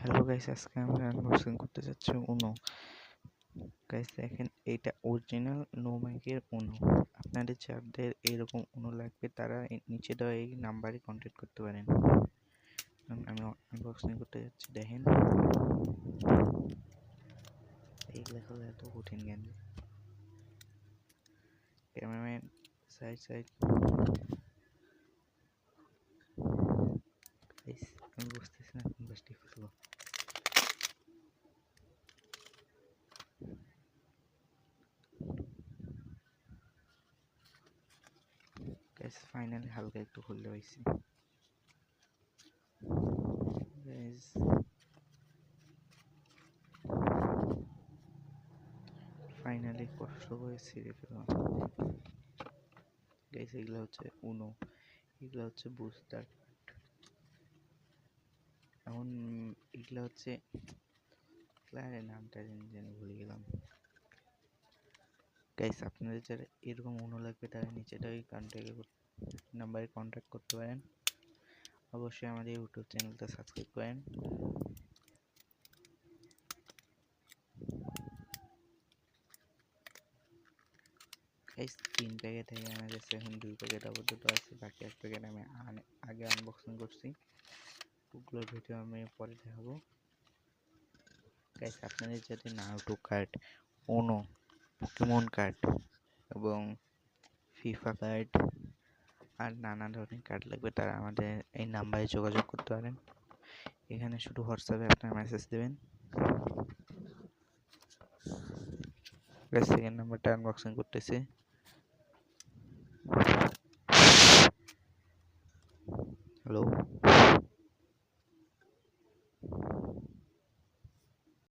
Hello guys, আজকে আমরা unboxing করতে যাচ্ছি উনো। গাইস দেখেন, এইটা অরিজিনাল নোমাইকের উনো। আপনাদের যাদের এরকম উনো লাগবে তারা নিচে দেওয়া এই নাম্বারে কন্ট্যাক্ট করতে পারেন। আমি আনবক্সিং করতে যাচ্ছি। দেখেন, এইগুলা হলো এত কঠিন জ্ঞান। Cameraman side side. গাইস আমি বুঝতেছি না কোন গাছটি ফেলবো। গাইস ফাইনালি হালকা একটু খুলতে পাইছি। গাইস ফাইনালি কষ্ট করে ছিঁড়ে ফেললাম। গাইস এগুলো হচ্ছে উনো, এগুলো হচ্ছে বুস্টার কার্ড। এখন এগুলো হচ্ছে ক্লায়ের নামটা জানি ভুলে গেলাম। গাইস আপনাদের যারা এরকম উনো লাগবে তারা নিচেটা ওই নাম্বারে কন্ট্যাক্ট করতে পারেন। অবশ্যই আমাদের ইউটিউব চ্যানেলটা সাবস্ক্রাইব করেন। গাইস 3 প্যাকেট থেকে আমার কাছে এখন 2 প্যাকেট আপাতত আছে, বাকি 1 প্যাকেট আমি আগে আনবক্সিং করছি। ওগুলোর ভিডিও আমি পরে দেখাবো। গাইস আপনাদের যাতে নারুটো কার্ড, উনো, পোকেমন কার্ড এবং ফিফা কার্ড আর নানা ধরনের কার্ড লাগবে তারা আমাদের এই নাম্বারে যোগাযোগ করতে পারেন। এখানে শুধু হোয়াটসঅ্যাপে আপনার মেসেজ দেবেন। সেকেন্ড নাম্বারটা আনবক্সিং করতেছি। হ্যালো।